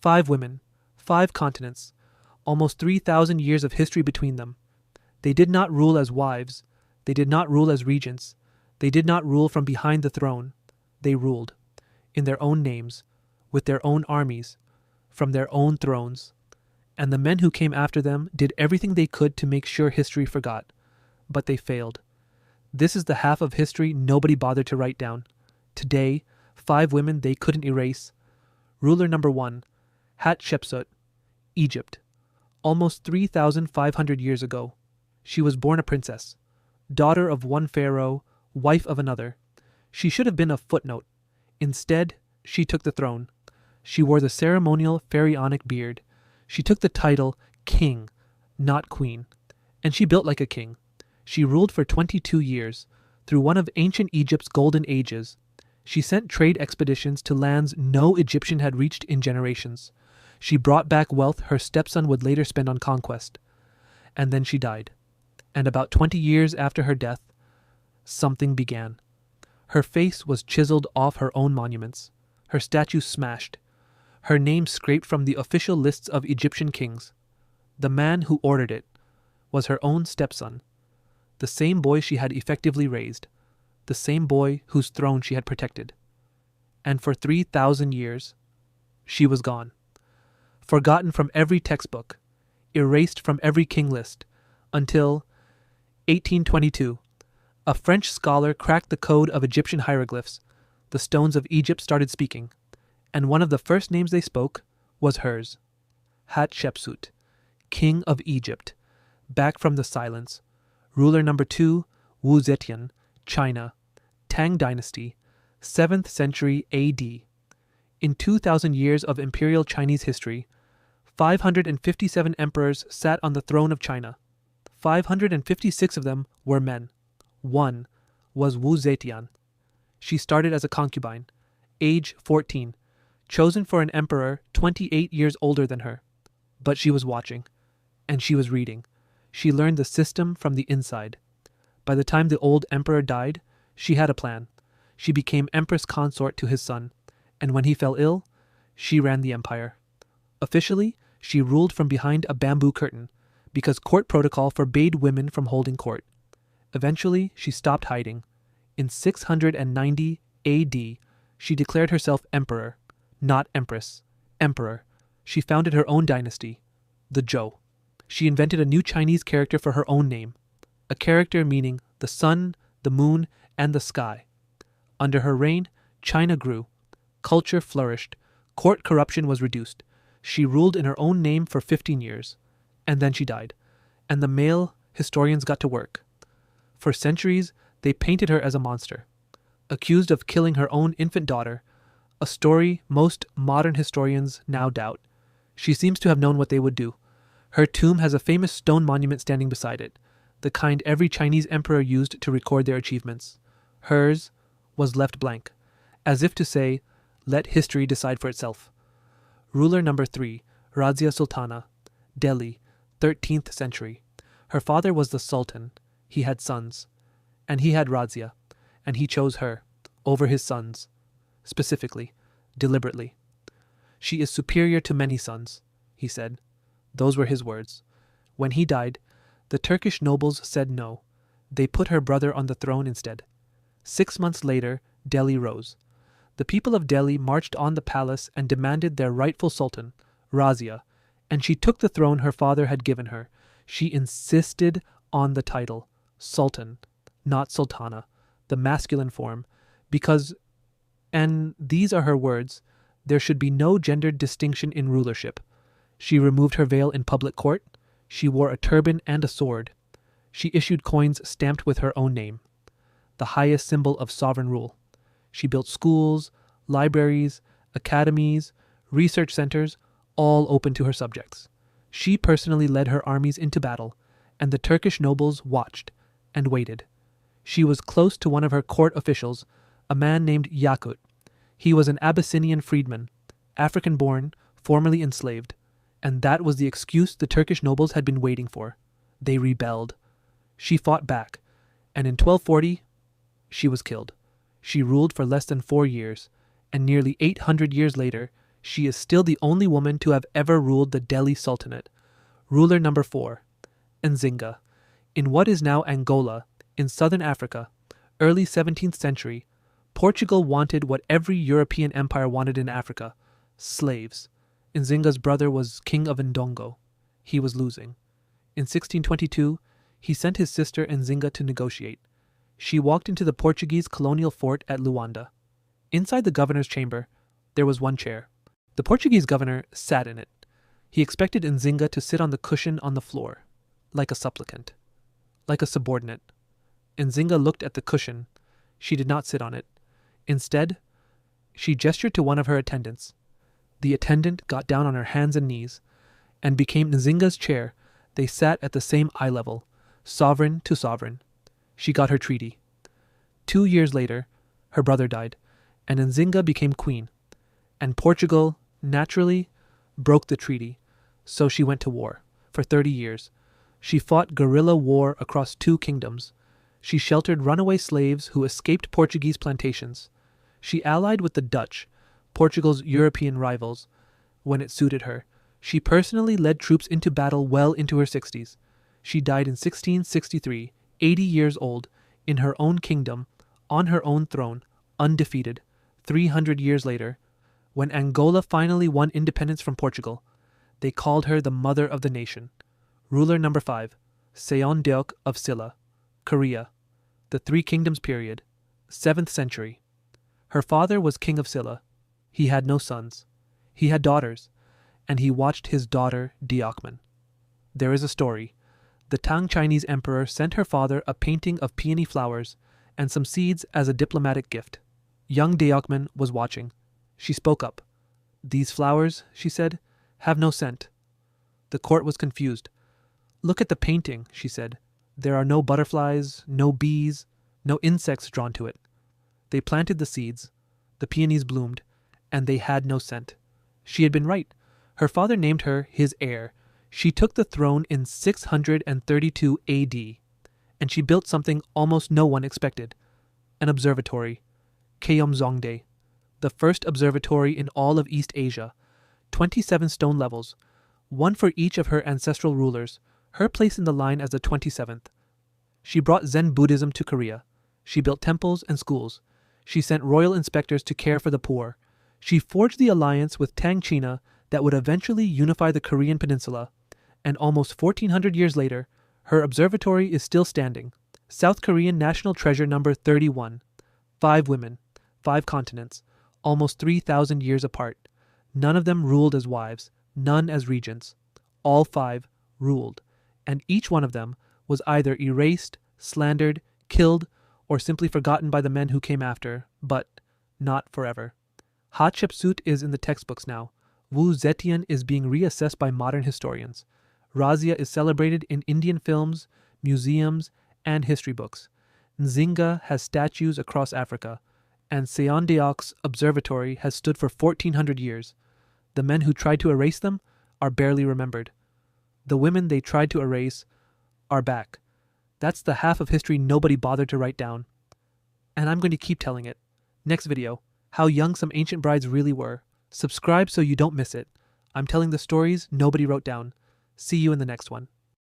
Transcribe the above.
5 women, 5 continents, almost 3,000 years of history between them. They did not rule as wives. They did not rule as regents. They did not rule from behind the throne. They ruled, in their own names, with their own armies, from their own thrones. And the men who came after them did everything they could to make sure history forgot. But they failed. This is the half of history nobody bothered to write down. Today, 5 women they couldn't erase. Ruler number 1, Hatshepsut, Egypt. Almost 3,500 years ago. She was born a princess, daughter of one pharaoh, wife of another. She should have been a footnote. Instead, she took the throne. She wore the ceremonial pharaonic beard. She took the title king, not queen. And she built like a king. She ruled for 22 years, through one of ancient Egypt's golden ages. She sent trade expeditions to lands no Egyptian had reached in generations. She brought back wealth her stepson would later spend on conquest. And then she died. And about 20 years after her death, something began. Her face was chiseled off her own monuments, her statue smashed, her name scraped from the official lists of Egyptian kings. The man who ordered it was her own stepson, the same boy she had effectively raised, the same boy whose throne she had protected. And for 3,000 years, she was gone. Forgotten from every textbook, erased from every king list, until 1822, a French scholar cracked the code of Egyptian hieroglyphs. The stones of Egypt started speaking, and one of the first names they spoke was hers. Hatshepsut, King of Egypt, back from the silence. Ruler number 2, Zetian, China, Tang Dynasty, 7th century AD. In 2,000 years of imperial Chinese history, 557 emperors sat on the throne of China. 556 of them were men. One was Zetian. She started as a concubine, age 14, chosen for an emperor 28 years older than her. But she was watching, and she was reading. She learned the system from the inside. By the time the old emperor died, she had a plan. She became empress consort to his son, and when he fell ill, she ran the empire. Officially, she ruled from behind a bamboo curtain, because court protocol forbade women from holding court. Eventually, she stopped hiding. In 690 AD, she declared herself emperor, not empress, emperor. She founded her own dynasty, the Zhou. She invented a new Chinese character for her own name, a character meaning the sun, the moon, and the sky. Under her reign, China grew. Culture flourished. Court corruption was reduced. She ruled in her own name for 15 years. And then she died. And the male historians got to work. For centuries, they painted her as a monster, accused of killing her own infant daughter, a story most modern historians now doubt. She seems to have known what they would do. Her tomb has a famous stone monument standing beside it, the kind every Chinese emperor used to record their achievements. Hers was left blank, as if to say, let history decide for itself. Ruler number 3, Razia Sultana, Delhi, 13th century. Her father was the Sultan. He had sons, and he had Razia, and he chose her over his sons, specifically, deliberately. She is superior to many sons, he said. Those were his words. When he died, the Turkish nobles said no. They put her brother on the throne instead. 6 months later, Delhi rose. The people of Delhi marched on the palace and demanded their rightful sultan, Razia, and she took the throne her father had given her. She insisted on the title, Sultan, not Sultana, the masculine form, because, and these are her words, there should be no gendered distinction in rulership. She removed her veil in public court. She wore a turban and a sword. She issued coins stamped with her own name, the highest symbol of sovereign rule. She built schools, libraries, academies, research centers, all open to her subjects. She personally led her armies into battle, and the Turkish nobles watched and waited. She was close to one of her court officials, a man named Yakut. He was an Abyssinian freedman, African-born, formerly enslaved, and that was the excuse the Turkish nobles had been waiting for. They rebelled. She fought back, and in 1240, she was killed. She ruled for less than 4 years, and nearly 800 years later, She is still the only woman to have ever ruled the Delhi Sultanate. Ruler number 4. Nzinga. In what is now Angola, in southern Africa, early 17th century, Portugal wanted what every European empire wanted in Africa: slaves. Nzinga's brother was king of Ndongo. He was losing. In 1622, he sent his sister Nzinga to negotiate. She walked into the Portuguese colonial fort at Luanda. Inside the governor's chamber, there was one chair. The Portuguese governor sat in it. He expected Nzinga to sit on the cushion on the floor, like a supplicant, like a subordinate. Nzinga looked at the cushion. She did not sit on it. Instead, she gestured to one of her attendants. The attendant got down on her hands and knees and became Nzinga's chair. They sat at the same eye level, sovereign to sovereign. She got her treaty. 2 years later, her brother died, and Nzinga became queen. And Portugal, naturally, broke the treaty, so she went to war. For 30 years, she fought guerrilla war across 2 kingdoms. She sheltered runaway slaves who escaped Portuguese plantations. She allied with the Dutch, Portugal's European rivals, when it suited her. She personally led troops into battle well into her 60s. She died in 1663, 80 years old, in her own kingdom, on her own throne, undefeated. 300 years later, when Angola finally won independence from Portugal, they called her the mother of the nation. Ruler number 5, Seondeok of Silla, Korea, the 3 Kingdoms period, 7th century. Her father was king of Silla. He had no sons. He had daughters, and he watched his daughter Deokman. There is a story. The Tang Chinese emperor sent her father a painting of peony flowers and some seeds as a diplomatic gift. Young Deokman was watching. She spoke up. "These flowers," she said, "have no scent." The court was confused. "Look at the painting," she said. "There are no butterflies, no bees, no insects drawn to it." They planted the seeds. The peonies bloomed, and they had no scent. She had been right. Her father named her his heir. She took the throne in 632 AD, and she built something almost no one expected: an observatory, Keomzongde, the first observatory in all of East Asia, 27 stone levels, one for each of her ancestral rulers, her place in the line as the 27th. She brought Zen Buddhism to Korea. She built temples and schools. She sent royal inspectors to care for the poor. She forged the alliance with Tang China that would eventually unify the Korean peninsula, and almost 1400 years later, her observatory is still standing. South Korean national treasure number 31. 5 women, 5 continents, almost 3,000 years apart. None of them ruled as wives, none as regents. All 5 ruled, and each one of them was either erased, slandered, killed, or simply forgotten by the men who came after, but not forever. Hatshepsut is in the textbooks now. Wu Zetian is being reassessed by modern historians. Razia is celebrated in Indian films, museums, and history books. Nzinga has statues across Africa, and Seondeok's observatory has stood for 1400 years. The men who tried to erase them are barely remembered. The women they tried to erase are back. That's the half of history nobody bothered to write down. And I'm going to keep telling it. Next video, how young some ancient brides really were. Subscribe so you don't miss it. I'm telling the stories nobody wrote down. See you in the next one.